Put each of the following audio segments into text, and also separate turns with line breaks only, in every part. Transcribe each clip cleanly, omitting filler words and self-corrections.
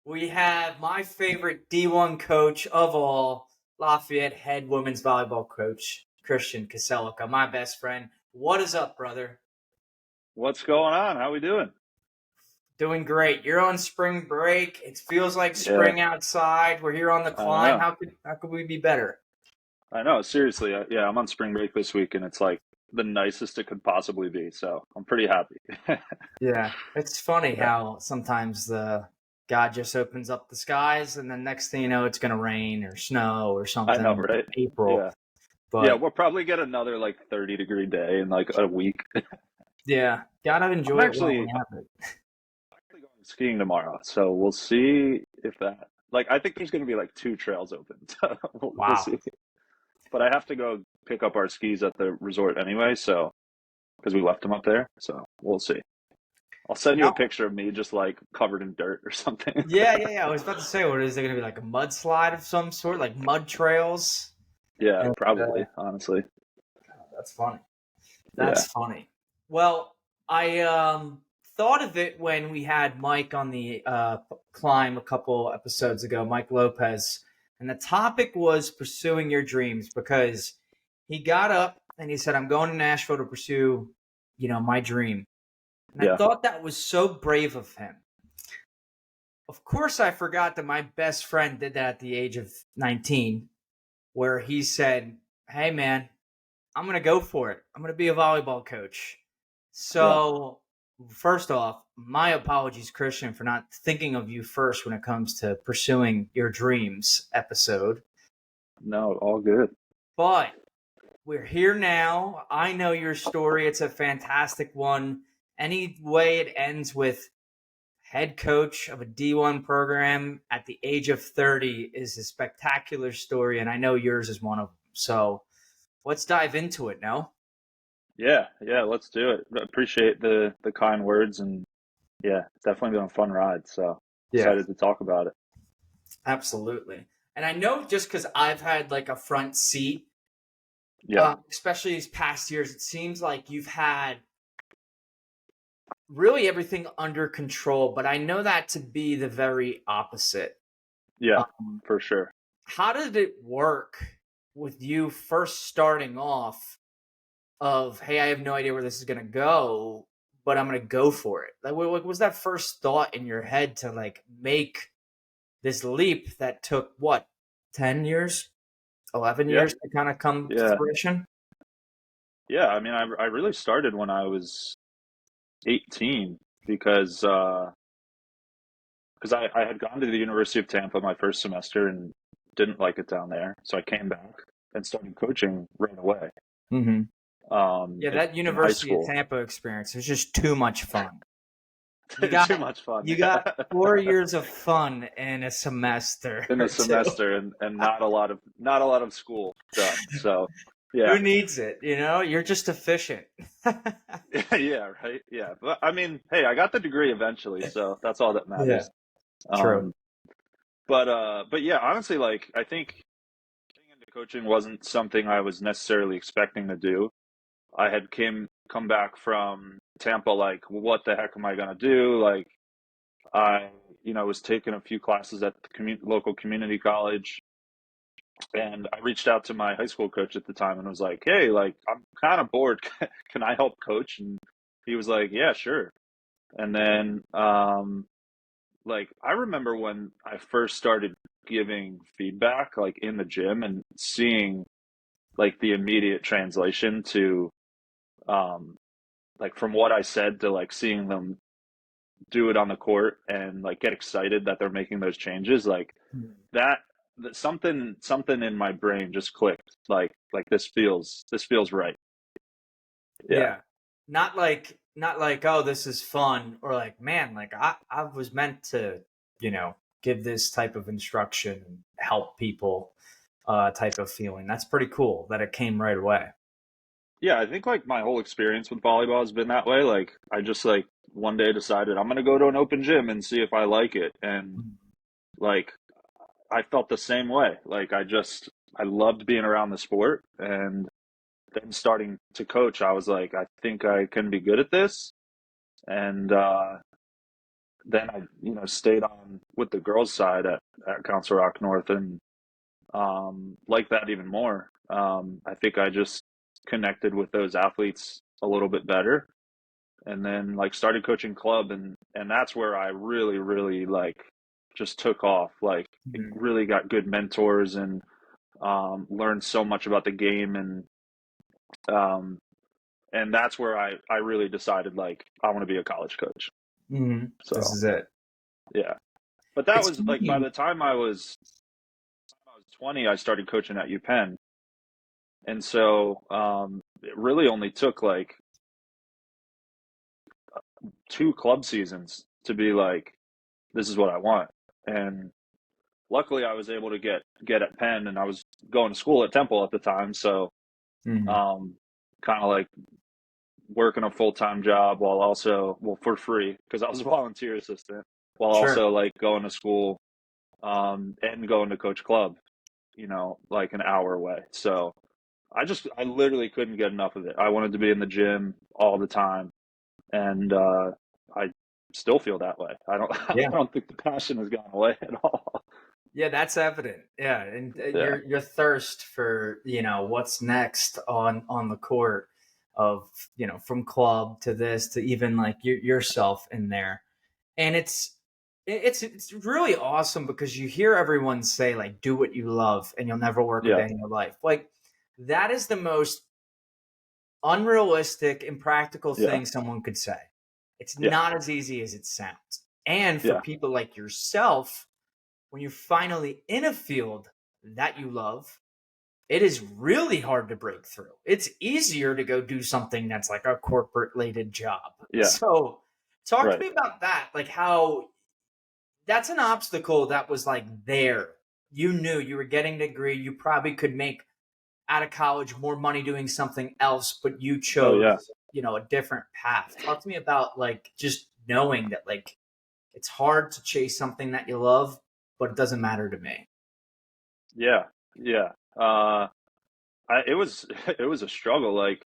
We have my favorite D1 coach of all, Lafayette head women's volleyball coach, Christian Kiselica, my best friend. What is up, brother?
What's going on? How we doing?
Doing great. You're on spring break. It feels like
Yeah,
spring outside. We're here on the
I
climb.
know.
How could we be better?
I know. Seriously, yeah, I'm on spring break this week, and it's like the nicest it could possibly be. So I'm pretty happy.
Yeah, it's funny
Yeah,
how sometimes the God just opens up the skies, and then next thing you know, it's going to rain or snow or
I know,
something.
right?
April,
Yeah, yeah.
but
We'll probably get another like 30-degree day in like a week.
yeah, gotta
I'm
enjoy it while
actually,
we
I'm
have it.
actually going skiing tomorrow, so we'll see if that. Like, I think there's going to be like two trails open, so we'll
Wow.
see. But I have to go pick up our skis at the resort anyway, so because we left them up there, so we'll see. I'll send you a
No.
picture of me just like covered in dirt or something.
Yeah. I was about to say, what is it going to be like a mudslide of some sort, like mud trails?
Yeah,
And
probably, honestly.
that's funny.
Yeah.
That's funny. Well, I thought of it when we had Mike on the climb a couple episodes ago, Mike Lopez, and the topic was pursuing your dreams because he got up and he said, "I'm going to Nashville to pursue, my dream." And I
Yeah.
thought that was so brave of him. Of course, I forgot that my best friend did that at the age of 19, where he said, "Hey, man, I'm going to go for it. I'm going to be a volleyball coach."
Yeah.
So, first off, my apologies, Christian, for not thinking of you first when it comes to pursuing your dreams episode.
No, all good.
But we're here now. I know your story. It's a fantastic one. Any way it ends with head coach of a D1 program at the age of 30 is a spectacular story, and I know yours is one of them. So let's dive into it now.
Yeah, yeah, let's do it. Appreciate the kind words and yeah, definitely been a fun ride. So
Yeah,
excited to talk about it.
absolutely. And I know just because I've had like a front seat,
Yeah.
especially these past years, it seems like you've had really everything under control, but I know that to be the very opposite.
Yeah,
Um,
for sure.
how did it work with you first starting off of, hey, I have no idea where this is gonna go, but I'm gonna go for it. Like, what was that first thought in your head to like make this leap that took what, 10 years, 11
Yeah.
years to kind of come to
Yeah.
fruition?
Yeah, I mean, I really started when I was 18 because I had gone to the University of Tampa my first semester and didn't like it down there. So I came back and started coaching right away.
Mm-hmm.
Um,
Yeah,
in,
that
in high
University of
school.
Tampa experience was just too much fun. You got
Too much fun.
you got 4 years of fun in a semester
In a
or two.
semester and not a lot of school done. So
Who
yeah.
needs it? You're just efficient.
Yeah, right. Yeah. But I mean, hey, I got the degree eventually, so that's all that
Yeah,
matters.
true.
Um but yeah, honestly, like I think getting into coaching wasn't something I was necessarily expecting to do. I had came come back from Tampa like, what the heck am I gonna do? Like I, was taking a few classes at the local community college, and I reached out to my high school coach at the time and was like, "Hey, like I'm kind of bored. Can I help coach?" And he was like, "Yeah, sure." And then, like I remember when I first started giving feedback, like in the gym, and seeing like the immediate translation to, um, like from what I said to like seeing them do it on the court and like get excited that they're making those changes, like that that something in my brain just clicked, like this feels right. Yeah.
Yeah. Not like, oh, this is fun, or like, man, like I was meant to, give this type of instruction and help people type of feeling. That's pretty cool that it came right away.
Yeah, I think like my whole experience with volleyball has been that way. Like I just like one day decided I'm gonna go to an open gym and see if I like it, and like I felt the same way. Like I loved being around the sport, and then starting to coach, I was like, I think I can be good at this. And then I, stayed on with the girls' side at Council Rock North, and like that even more. I think I just connected with those athletes a little bit better, and then like started coaching club, and that's where I really, really like just took off. Like,
Mhm.
really got good mentors, and learned so much about the game, um, and that's where I really decided like I want to be a college coach.
This
So
is it.
yeah, but that
It's
was like by
funny.
the time I was 20, I started coaching at UPenn, and so it really only took like 2 club seasons to be like, this is what I want. And luckily, I was able to get at Penn, and I was going to school at Temple at the time, so
Mhm.
um, kind of like working a full-time job while also, well, for free because I was a volunteer assistant, while
Sure.
also like going to school, and going to coach club, like an hour away. So I literally couldn't get enough of it. I wanted to be in the gym all the time, and I still feel that way. I don't I
Yeah.
don't think the passion has gone away at all.
Yeah, that's evident. Yeah, and
Yeah,
your thirst for what's next on the court, of from club to this to even like yourself in there, and it's really awesome because you hear everyone say like do what you love and you'll never work a
yeah,
day in your life. Like that is the most unrealistic, impractical
yeah,
thing someone could say. It's
yeah,
not as easy as it sounds. And for
yeah,
people like yourself, when you're finally in a field that you love, it is really hard to break through. It's easier to go do something that's like a corporate related job.
yeah.
So, talk to
Right.
me about that. Like, how that's an obstacle that was like there. You knew you were getting a degree. You probably could make out of college more money doing something else, but you
Oh yeah,
chose, a different path. Talk to me about like just knowing that like it's hard to chase something that you love, but it doesn't matter to me.
yeah, yeah. It was it was a struggle. Like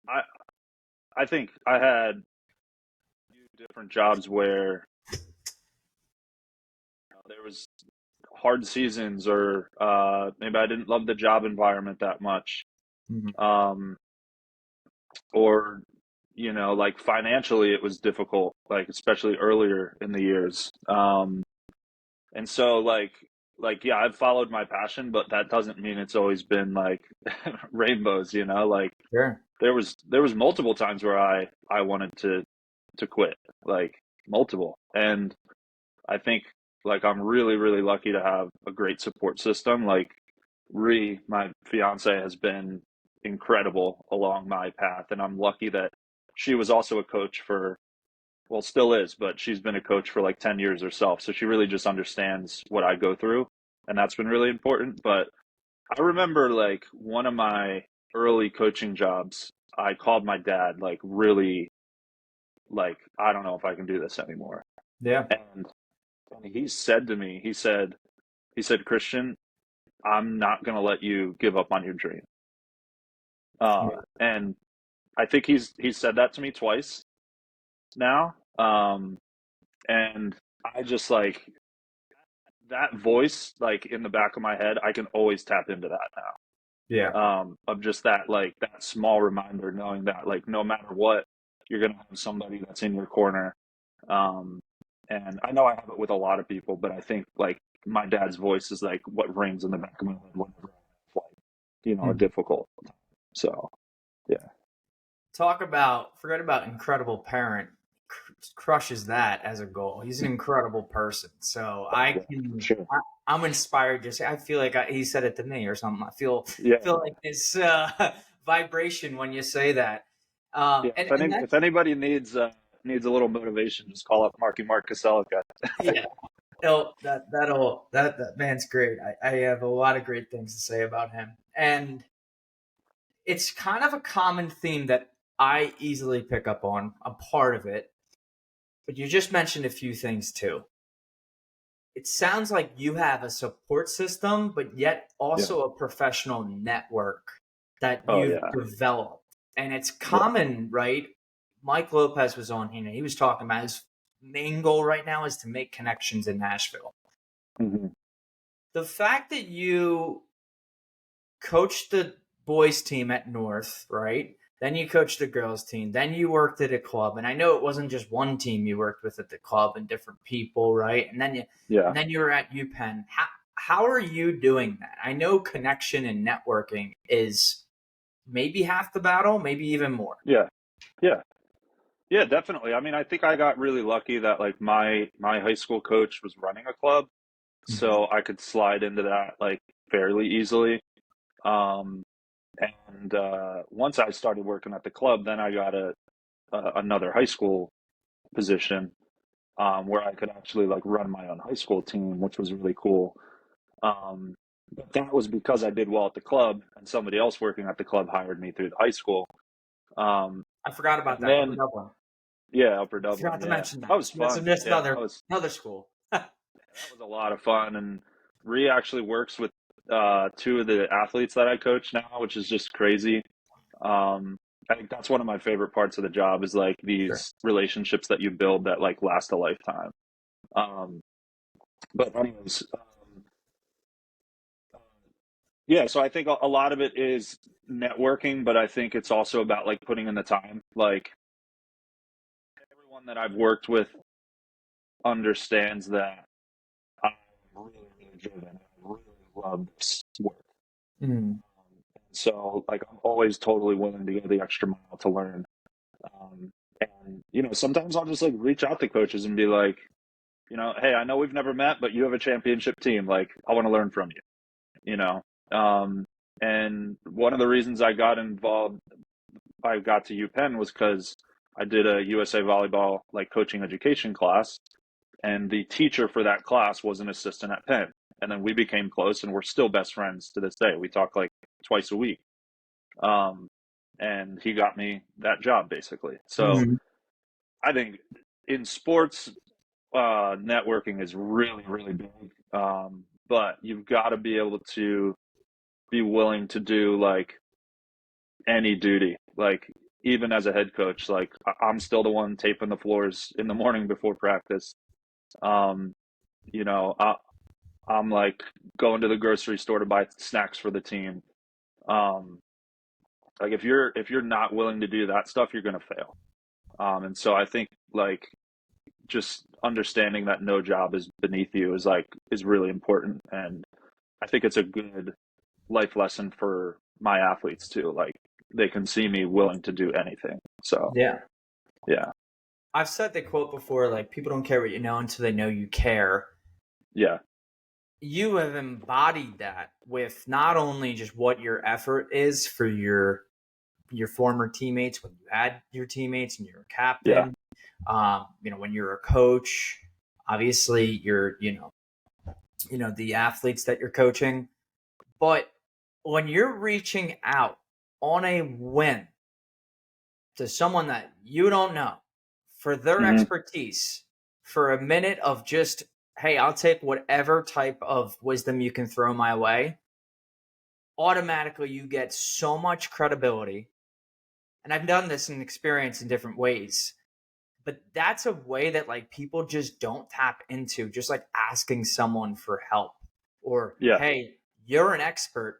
I I think I had a few different jobs where there was hard seasons, or maybe I didn't love the job environment that much,
Mhm.
um, or like financially it was difficult, like especially earlier in the years. And so like yeah, I've followed my passion, but that doesn't mean it's always been like rainbows. Like
Sure.
there was multiple times where I wanted to quit, like multiple. And I think like I'm really, really lucky to have a great support system. Like my fiance, has been incredible along my path, and I'm lucky that she was also a coach for, well, still is, but she's been a coach for like 10 years herself. So she really just understands what I go through, and that's been really important. But I remember like one of my early coaching jobs, I called my dad, like really, like, I don't know if I can do this anymore.
Yeah.
And he said to me, he said, Christian, I'm not going to let you give up on your dream. And I think he's said that to me twice now. And I just like that voice, like in the back of my head, I can always tap into that now.
Yeah.
Of just that, like that small reminder, knowing that like no matter what, you're going to have somebody that's in your corner. Um, and I know I have it with a lot of people, but I think like my dad's voice is like what rings in the back of my head whenever I have like, a
Mhm.
difficult time. So yeah,
Talk about forget about incredible parent, crushes that as a goal. He's an incredible person. So
oh yeah, for sure.
I'm inspired. Just I feel like he said it to me or something. I
Yeah,
feel like this vibration when you say that.
yeah.
And
If
that's
anybody needs a little motivation, just call up Mark Kiselica.
yeah. That man's great. I have a lot of great things to say about him, and it's kind of a common theme that I easily pick up on. A part of it, but you just mentioned a few things too. It sounds like you have a support system, but yet
Yeah.
also a professional network that
Oh
you've
yeah.
developed. And it's
Yeah.
common, right? Mike Lopez was on here, and he was talking about his main goal right now is to make connections in Nashville.
Mm-hmm.
The fact that you coached the boys team at North, right? Then you coached the girls team. Then you worked at a club, and I know it wasn't just one team you worked with at the club and different people, right?
Yeah.
And then you were at UPenn. How are you doing that? I know connection and networking is maybe half the battle, maybe even more.
Yeah. Yeah. Yeah, definitely. I mean, I think I got really lucky that like my high school coach was running a club,
Mhm.
so I could slide into that like fairly easily. Um, and once I started working at the club, then I got another high school position where I could actually like run my own high school team, which was really cool. Um, but that was because I did well at the club, and somebody else working at the club hired me through the high school. Um,
I forgot about
and
that. Upper
then
Dublin.
yeah, Upper
I
Dublin,
forgot to
yeah,
mention
that
that.
was
That's
fun.
just
Yeah, that
another school.
was a lot of fun. And Ree actually works with two of the athletes that I coach now, which is just crazy. I think that's one of my favorite parts of the job is like
Sure.
these relationships that you build that like last a lifetime. Um, but anyways, yeah, so I think a lot of it is networking, but I think it's also about like putting in the time. Like everyone that I've worked with understands that I'm really, really driven. I really love this work.
Mm.
So like I'm always totally willing to go the extra mile to learn. And sometimes I'll just like reach out to coaches and be like, hey, I know we've never met, but you have a championship team. Like I want to learn from you, you know. Um, and one of the reasons I got to UPenn was because I did a USA volleyball like coaching education class, and the teacher for that class was an assistant at Penn. And then we became close, and we're still best friends to this day. We talk like twice a week. Um, and he got me that job basically. So
Mhm.
I think in sports, networking is really, really big. But you've got to be able to be willing to do like any duty. Like even as a head coach, like I'm still the one taping the floors in the morning before practice. Um, you know, I, I'm like going to the grocery store to buy snacks for the team. Um, like if you're not willing to do that stuff, you're going to fail. And so I think like just understanding that no job is beneath you is really important, and I think it's a good life lesson for my athletes too. Like they can see me willing to do anything. So
Yeah.
yeah,
I've said the quote before, like people don't care what you know until they know you care.
yeah,
You have embodied that with not only just what your effort is for your former teammates when you had your teammates and you're a
yeah,
captain, when you're a coach, obviously you're the athletes that you're coaching, but when you're reaching out on a whim to someone that you don't know for their
hmm,
expertise for a minute of just, hey, I'll take whatever type of wisdom you can throw my way, automatically you get so much credibility. And I've done this in experience in different ways. But that's a way that like people just don't tap into, just like asking someone for help or,
yeah,
hey, you're an expert.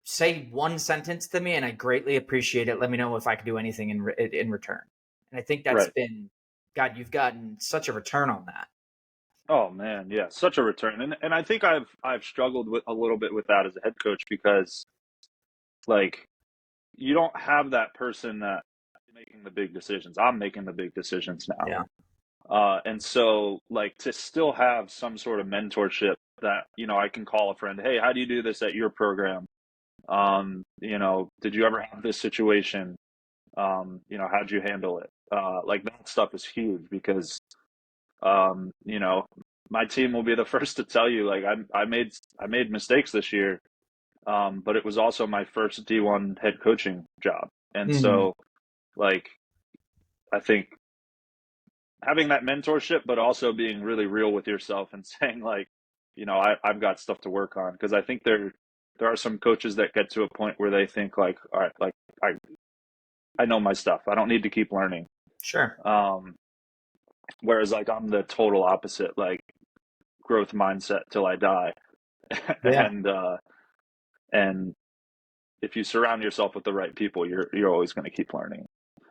Say one sentence to me and I greatly appreciate it. Let me know if I can do anything in return. And I think that's
right.
been, God, you've gotten such a return on that.
Oh man, yeah, such a return. And I think I've struggled with a little bit with that as a head coach because like you don't have that person that making the big decisions. I'm making the big decisions now.
Yeah.
And so like to still have some sort of mentorship that, I can call a friend, hey, how do you do this at your program? Did you ever have this situation? How'd you handle it? Like that stuff is huge because, um, you know, my team will be the first to tell you, like I made mistakes this year, but it was also my first D1 head coaching job, and
Mhm.
so like I think having that mentorship, but also being really real with yourself and saying like, I've got stuff to work on because I think there are some coaches that get to a point where they think like, all right, like I know my stuff. I don't need to keep learning.
Sure.
Um, Whereas like I'm the total opposite, like growth mindset till I die.
Yeah.
and and if you surround yourself with the right people, you're always going to keep learning.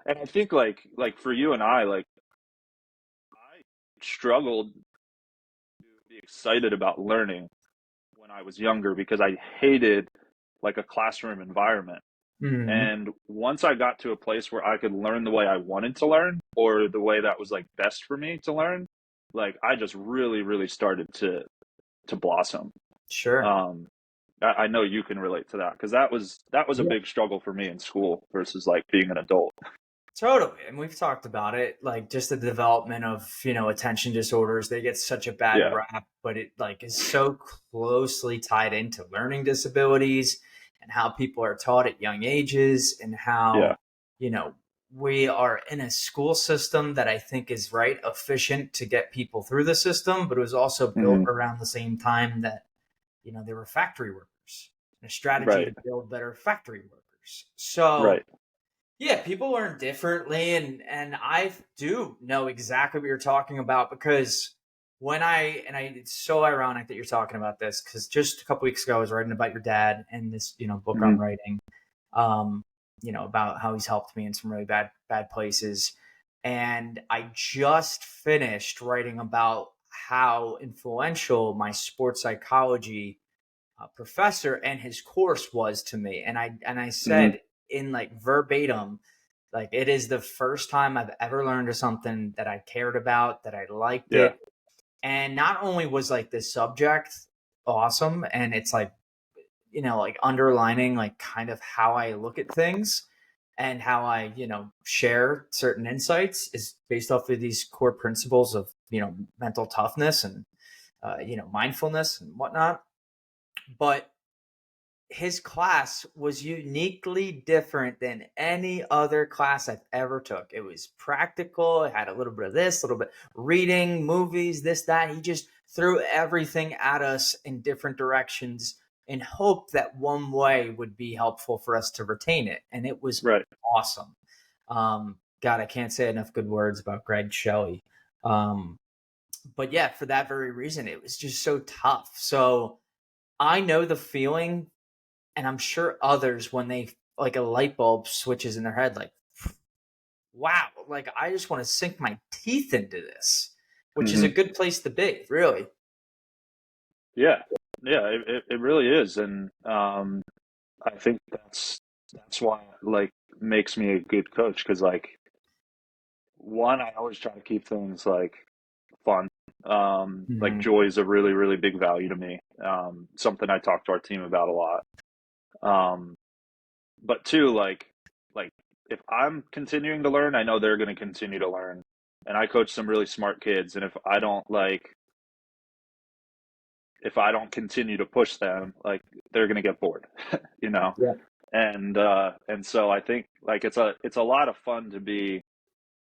And I think like for you and I, like I struggled to be excited about learning when I was younger because I hated like a classroom environment.
Hmm.
And once I got to a place where I could learn the way I wanted to learn or the way that was like best for me to learn, like I just really, really started to blossom.
Sure.
Um, I know you can relate to that because that was a
Yeah.
big struggle for me in school versus like being an adult.
Totally. And we've talked about it, like just the development of, attention disorders. They get such a bad
Yeah,
rap, but it like is so closely tied into learning disabilities and how people are taught at young ages and
yeah,
how, you know, we are in a school system that I think is right efficient to get people through the system, but it was also built
hmm,
around the same time that, they were factory workers and a strategy
right,
to build better factory workers. So,
right,
yeah, people learn differently, and I do know exactly what you're talking about because it's so ironic that you're talking about this because just a couple weeks ago I was writing about your dad and this book
hmm,
I'm writing, um, about how he's helped me in some really bad places, and I just finished writing about how influential my sports psychology professor and his course was to me. And I
hmm,
said in like verbatim, like it is the first time I've ever learned of something that I cared about, that I liked
yeah,
it. And not only was like this subject awesome, and it's like, like underlining like kind of how I look at things and how I, share certain insights is based off of these core principles of, mental toughness and, mindfulness and whatnot. But his class was uniquely different than any other class I've ever took. It was practical. It had a little bit of this, a little bit reading, movies, this, that. He just threw everything at us in different directions in hope that one way would be helpful for us to retain it. And it was
right,
awesome. God, I can't say enough good words about Greg Shelley. Um, but yeah, for that very reason, it was just so tough. So I know the feeling, and I'm sure others, when they like a light bulb switches in their head, like, wow, like I just want to sink my teeth into this, which is
hmm,
a good place to be, really.
yeah, yeah. It really is, and I think that's why like makes me a good coach because like one, I always try to keep things like fun. Like
Hmm.
joy is a really, really big value to me. Something I talk to our team about a lot. Um, but two, like if I'm continuing to learn, I know they're going to continue to learn. And I coach some really smart kids, and if I don't continue to push them, like they're going to get bored, you know.
Yeah.
And so I think like it's a lot of fun to be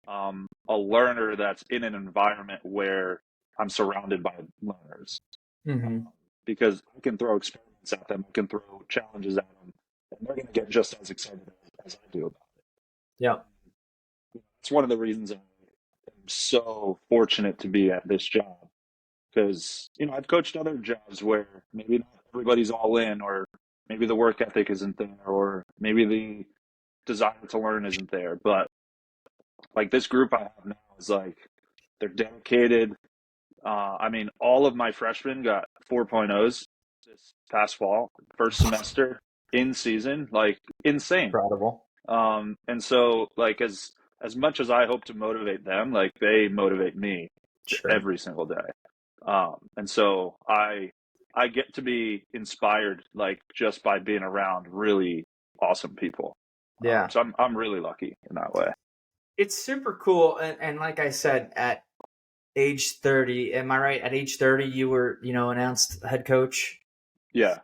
a learner that's in an environment where I'm surrounded by learners
Hmm.
because I can throw experiments at them, I can throw challenges at them, and they're going to get just as excited as I do about
Yeah.
it. It's one of the reasons I am so fortunate to be at this job because I've coached other jobs where maybe not everybody's all in, or maybe the work ethic isn't there, or maybe the desire to learn isn't there, but like this group I have now is like they're dedicated. I mean, all of my freshmen got 4.0s this past fall, first semester in season, like insane.
Incredible.
And so like as much as I hope to motivate them, like they motivate me
Sure.
every single day. And so I get to be inspired like just by being around really awesome people.
Yeah.
So I'm really lucky in that way.
It's super cool. And like I said, at age 30, am I right? At age 30, you were, announced head coach.
Yeah.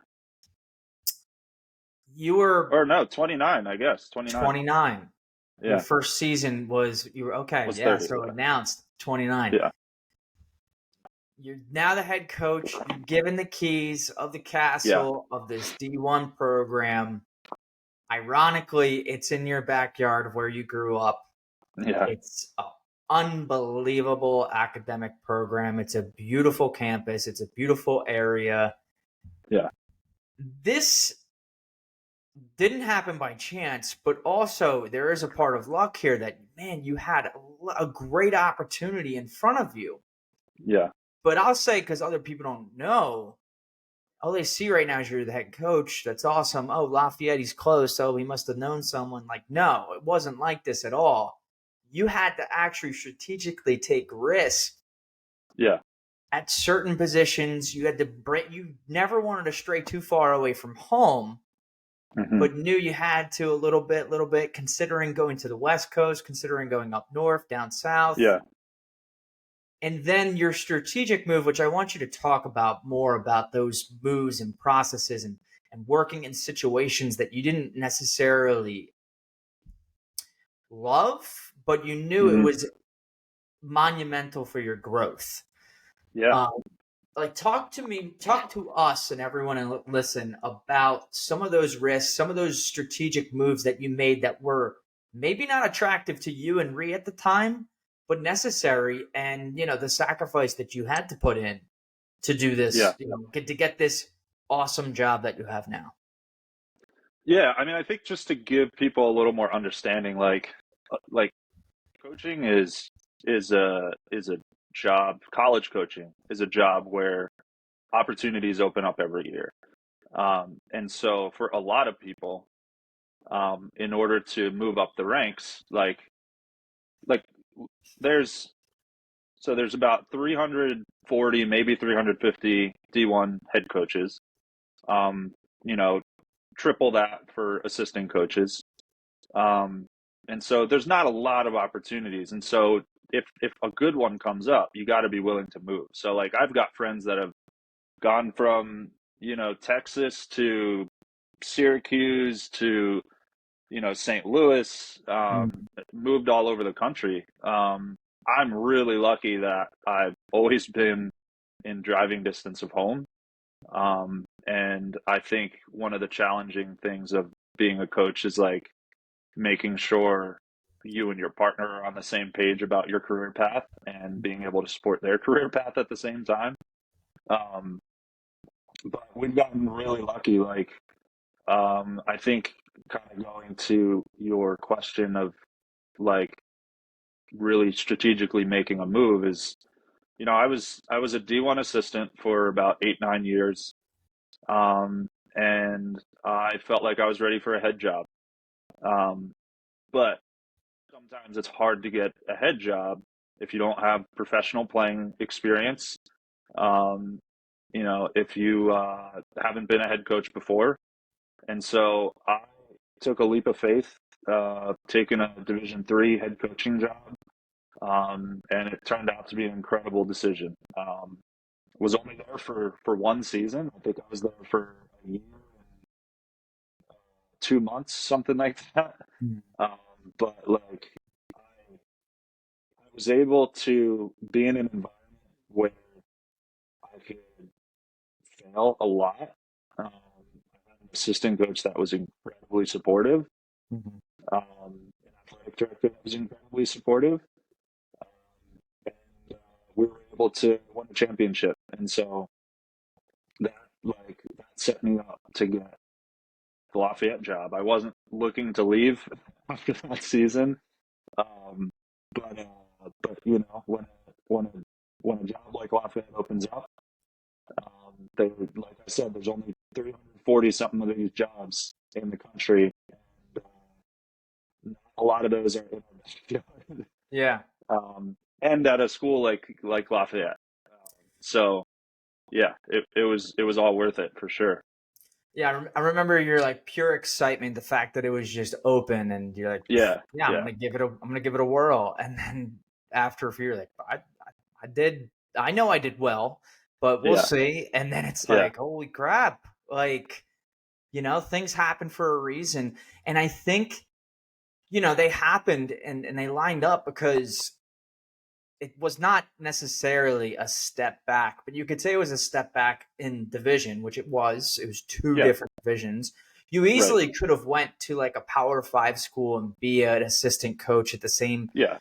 You were
Or no, 29, I guess. 29.
29. Your
Yeah.
first season was, you were okay.
Was
Yeah.
30.
So
Yeah.
announced 29.
Yeah.
You're now the head coach. You're given the keys of the
Yeah.
castle of this D1 program. Ironically, it's in your backyard where you grew up.
Yeah.
It's an unbelievable academic program. It's a beautiful campus. It's a beautiful area.
Yeah.
This didn't happen by chance, but also there is a part of luck here that, man, you had a great opportunity in front of you.
Yeah.
But I'll say, because other people don't know, all they see right now is you're the head coach. That's awesome. Oh, Lafayette, he's close. Oh, he must have known someone. Like, no, it wasn't like this at all. You had to actually strategically take risks
Yeah.
at certain positions. You had to break. You never wanted to stray too far away from home,
Hmm.
but knew you had to a little bit, considering going to the West Coast, considering going up north, down south.
Yeah.
And then your strategic move, which I want you to talk about more about those moves and processes and working in situations that you didn't necessarily love, but you knew it
Hmm.
was monumental for your growth.
Yeah.
Um, like, talk to us and everyone and listen about some of those risks, some of those strategic moves that you made that were maybe not attractive to you and Ree at the time, but necessary, and the sacrifice that you had to put in to do this,
Yeah.
get this awesome job that you have now.
Yeah. I mean, I think just to give people a little more understanding, like coaching is a job. College coaching is a job where opportunities open up every year. And so for a lot of people, in order to move up the ranks, like there's there's about 340, maybe 350 D1 head coaches. Um, you know, triple that for assistant coaches. Um, and so there's not a lot of opportunities. And so if a good one comes up, you got to be willing to move. So like I've got friends that have gone from, Texas to Syracuse to, St. Louis, moved all over the country. I'm really lucky that I've always been in driving distance of home. And I think one of the challenging things of being a coach is like making sure you and your partner are on the same page about your career path and being able to support their career path at the same time. Um, but we've gotten really lucky. I think kind of going to your question of like really strategically making a move is, I was a D1 assistant for about 8, 9 years. And I felt like I was ready for a head job. Um, but sometimes it's hard to get a head job if you don't have professional playing experience. Um, if you haven't been a head coach before. And so I took a leap of faith, taking a Division III head coaching job, and it turned out to be an incredible decision. Was only there for one season. I think I was there for a year and 2 months, something like that.
Mm.
Um, but like I was able to be in an environment where I could fail a lot. I had an assistant coach that was incredibly supportive,
Mhm.
an athletic director that was incredibly supportive, and we were able to win the championship. And so that set me up to get the Lafayette job. I wasn't looking to leave after that season, um, but when a job like Lafayette opens up, like I said, there's only 340 something of these jobs in the country, and not a lot of those are in our backyard.
Yeah.
And at a school like Lafayette. So yeah, it was all worth it for sure.
Yeah, I remember your like pure excitement, the fact that it was just open, and you're like,
Yeah,
yeah,
yeah,
I'm gonna give it a whirl. And then after a few, you're like, I did, I know I did well, but we'll
yeah,
see. And then it's
yeah,
like, holy crap, like things happen for a reason, and I think they happened and they lined up because it was not necessarily a step back, but you could say it was a step back in division, which it was. It was two
yeah,
different divisions. You
Right.
easily could have went to like a Power 5 school and be an assistant coach at the same,
Yeah.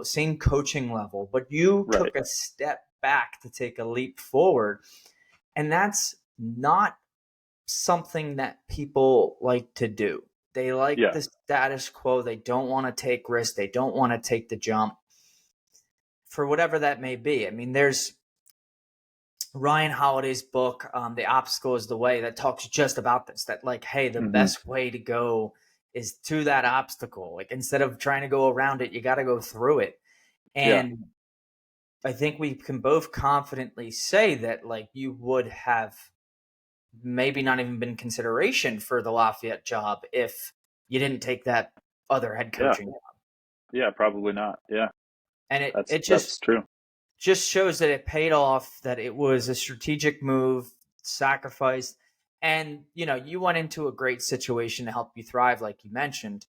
same coaching level, but you
Right.
took a step back to take a leap forward. And that's not something that people like to do. They like
Yeah.
the status quo. They don't want to take risks. They don't want to take the jump for whatever that may be. I mean, there's Ryan Holiday's book, The Obstacle is the Way, that talks just about this, that like, hey, the
Hmm.
best way to go is to that obstacle. Like instead of trying to go around it, you got to go through it.
Yeah.
And I think we can both confidently say that like you would have maybe not even been consideration for the Lafayette job if you didn't take that other head
Yeah.
coaching job.
Yeah. Probably not. Yeah.
And it,
That's
it just
that's true.
just shows that it paid off, that it was a strategic move, sacrifice, and you went into a great situation to help you thrive, like you mentioned,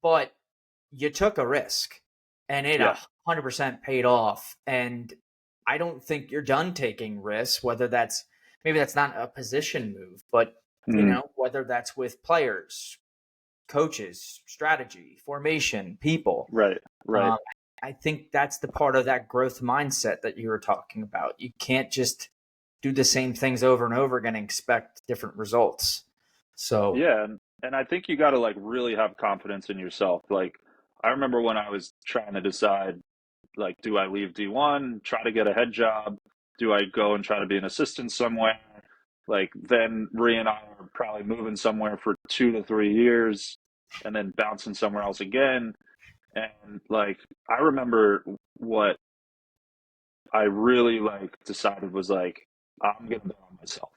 but you took a risk, and it
Yeah.
100% paid off. And I don't think you're done taking risks. Whether that's maybe that's not a position move, but
Hmm.
whether that's with players, coaches, strategy, formation, people.
Right. Right.
Um, I think that's the part of that growth mindset that you were talking about. You can't just do the same things over and over again and expect different results. So,
Yeah. And I think you got to like really have confidence in yourself. Like, I remember when I was trying to decide, like, do I leave D1, try to get a head job? Do I go and try to be an assistant somewhere? Like, then Rhea and I are probably moving somewhere for 2 to 3 years and then bouncing somewhere else again. And like, I remember what I really like decided was like, I'm gonna bet on myself.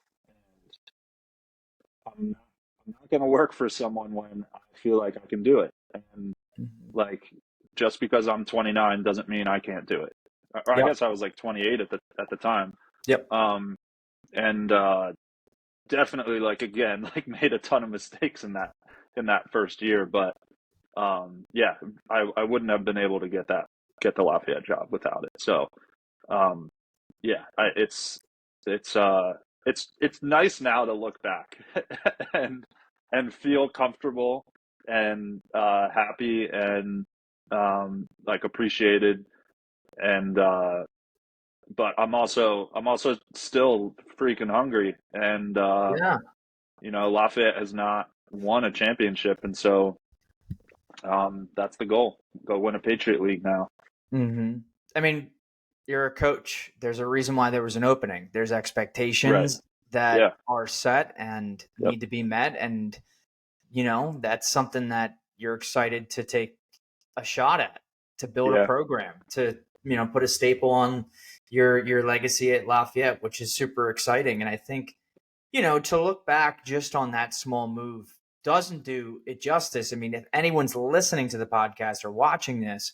I'm not, I'm not gonna work for someone when I feel like I can do it. And
mhm.
like, just because I'm 29 doesn't mean I can't do it. Or I
Yep,
guess I was like 28 at the time.
yep,
Um, and definitely like again like made a ton of mistakes in that first year, but yeah, I wouldn't have been able to get the Lafayette job without it. So um, yeah, it's it's nice now to look back and feel comfortable and happy and like appreciated and but I'm also still freaking hungry and
yeah.
Lafayette has not won a championship and so that's the goal. Go win a Patriot League now.
hmm I mean, you're a coach. There's a reason why there was an opening. There's
Right.
expectations that
Yeah.
are set and
Yep.
need to be met. And, that's something that you're excited to take a shot at, to build a
Yeah.
program, to put a staple on your legacy at Lafayette, which is super exciting. And I think to look back just on that small move doesn't do it justice. I mean, if anyone's listening to the podcast or watching this,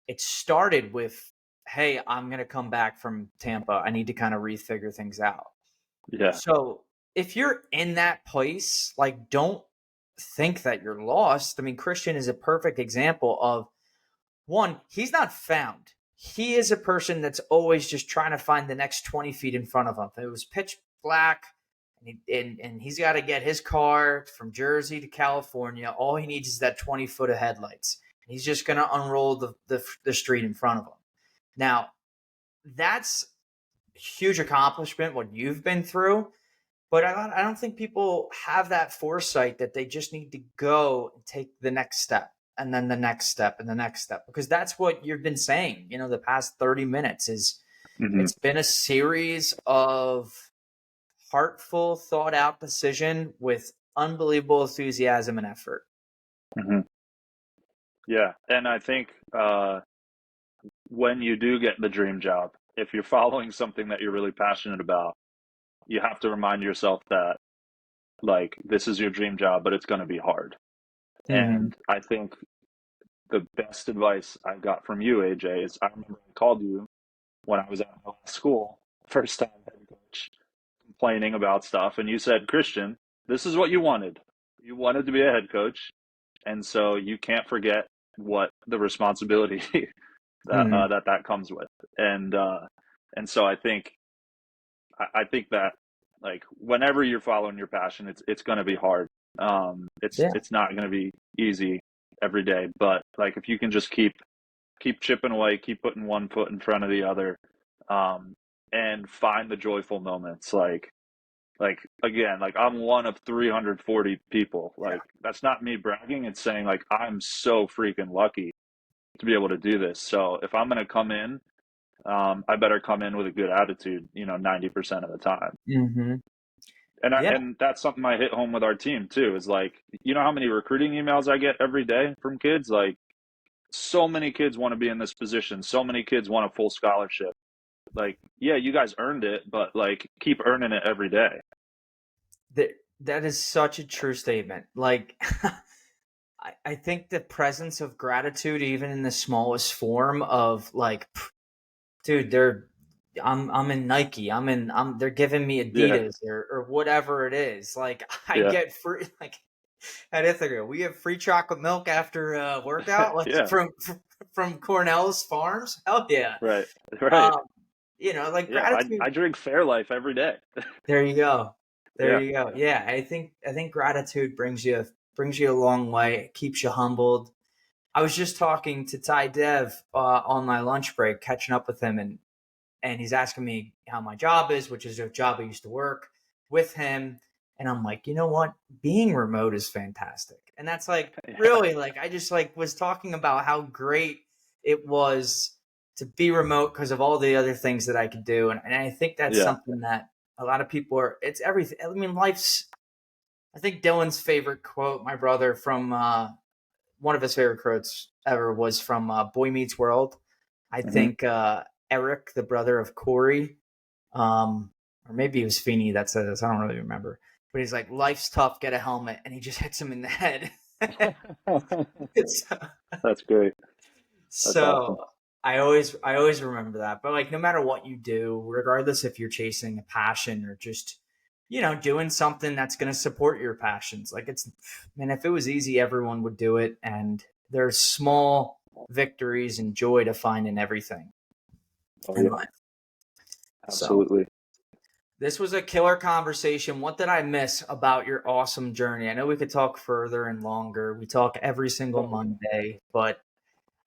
it started with, hey, I'm going to come back from Tampa, I need to kind of refigure things out.
Yeah.
So if you're in that place, like, don't think that you're lost. I mean, Christian is a perfect example of, one, he's not found. He is a person that's always just trying to find the next 20 feet in front of him. It was pitch black, and he's got to get his car from Jersey to California. All he needs is that 20 foot of headlights. He's just going to unroll the street in front of him. Now, that's a huge accomplishment, what you've been through. But I don't think people have that foresight that they just need to go and take the next step, and then the next step and the next step, because that's what you've been saying, the past 30 minutes is
Hmm.
it's been a series of heartful, thought out decision with unbelievable enthusiasm and effort.
Hmm. Yeah. And I think when you do get the dream job, if you're following something that you're really passionate about, you have to remind yourself that like this is your dream job, but it's going to be hard.
Mm-hmm.
And I think the best advice I got from you, AJ, is I remember I called you when I was at my last school, first time head coach, complaining about stuff, and you said, Christian, this is what you wanted. You wanted to be a head coach, and so you can't forget what the responsibility
Mm-hmm.
that comes with. And so I think that like whenever you're following your passion, it's going to be hard.
Yeah.
It's not going to be easy every day, but like if you can just keep chipping away, keep putting one foot in front of the other, um, and find the joyful moments. Like again, like I'm one of 340 people.
Yeah.
Like that's not me bragging. It's saying like I'm so freaking lucky to be able to do this. So if I'm going to come in, I better come in with a good attitude, 90% of the time.
Mm-hmm. Yeah.
And that's something I hit home with our team too, is like, you know how many recruiting emails I get every day from kids? Like so many kids want to be in this position. So many kids want a full scholarship. Like, yeah, you guys earned it, but like keep earning it every day.
That is such a true statement. Like, I think the presence of gratitude, even in the smallest form of like, dude, I'm in Nike. They're giving me
Yeah,
Adidas or whatever it is. Like I
yeah,
get free like at Ithaca, we have free chocolate milk after workout, like
yeah,
from Cornell's Farms. Hell yeah.
right, right.
Um, like
Yeah,
gratitude.
I drink Fairlife every day.
There you go. There
Yeah.
you go. Yeah, I think gratitude brings you a long way. It keeps you humbled. I was just talking to Ty Dev on my lunch break, catching up with him, and he's asking me how my job is, which is a job I used to work with him. And I'm like, you know what? Being remote is fantastic. And that's like
Yeah,
really like I just like was talking about how great it was to be remote because of all the other things that I could do. And I think that's
yeah.
something that a lot of people are it's everything. I mean, I think Dylan's favorite quote, my brother, from one of his favorite quotes ever was from Boy Meets World. I
Hmm.
think Eric, the brother of Corey, um, or maybe it was Feeney that says, I don't really remember. But he's like, life's tough, get a helmet. And he just hits him in the head. so,
That's great. That's
so
awesome.
I always remember that. But like no matter what you do, regardless if you're chasing a passion or just, doing something that's gonna support your passions. Like man, if it was easy, everyone would do it. And there's small victories and joy to find in everything
Oh
in
yeah,
life. So
absolutely.
this was a killer conversation. What did I miss about your awesome journey? I know we could talk further and longer. We talk every single
Oh yeah.
Monday, but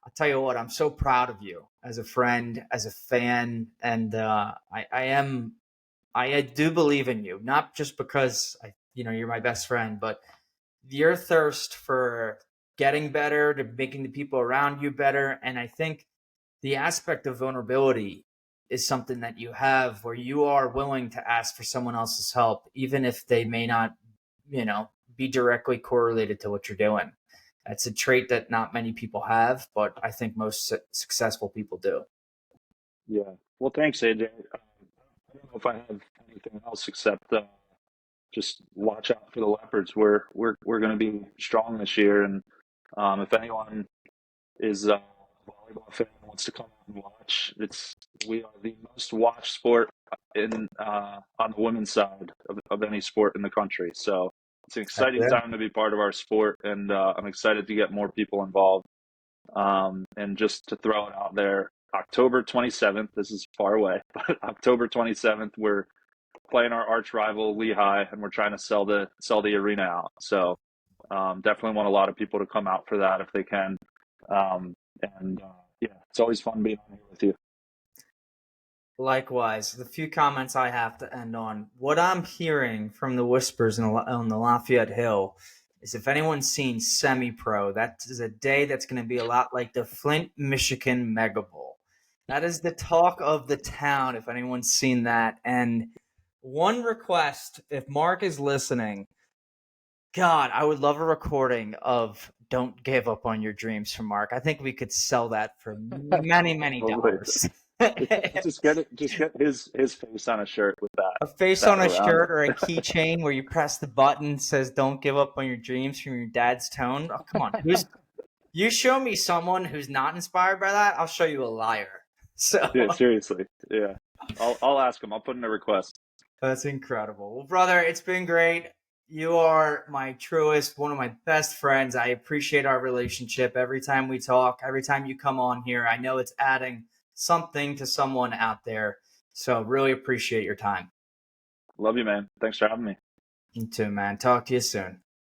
I'll tell you what, I'm so proud of you as a friend, as a fan, and I do believe in you, not just because you're my best friend, but your thirst for getting better, to making the people around you better, and I think the aspect of vulnerability is something that you have where you are willing to ask for someone else's help, even if they may not, be directly correlated to what you're doing. That's a trait that not many people have, but I think most successful people do.
Yeah. Well, thanks, AJ. I don't know if I have anything else except just watch out for the Leopards. We're going to be strong this year, and if anyone is a volleyball fan and wants to come out and watch, we are the most watched sport in on the women's side of any sport in the country. So it's an
Heck
exciting
yeah.
time to be part of our sport, and I'm excited to get more people involved. And just to throw it out there, October 27th, this is far away, but October 27th, we're playing our arch rival Lehigh, and we're trying to sell the arena out. So definitely want a lot of people to come out for that if they can. Um, and yeah, it's always fun being on here with you.
Likewise, the few comments I have to end on, what I'm hearing from the whispers on the Lafayette Hill is if anyone's seen Semi Pro, that is a day that's going to be a lot like the Flint, Michigan Mega Bowl. That is the talk of the town, if anyone's seen that. And one request, if Mark is listening, God, I would love a recording of Don't Give Up on Your Dreams from Mark. I think we could sell that for many, many
Probably.
dollars.
Just get his face on a shirt with
A face
that
on a
around
shirt or a
it.
keychain where you press the button says "Don't give up on your dreams" from your dad's tone. Oh, come on, who's you show me someone who's not inspired by that, I'll show you a liar. So
Yeah, seriously. Yeah. I'll ask him. I'll put in a request.
that's incredible. Well, brother, it's been great. You are my truest, one of my best friends. I appreciate our relationship. Every time we talk, every time you come on here, I know it's adding something to someone out there. So really appreciate your time.
Love you, man. Thanks for having me.
You too, man. Talk to you soon.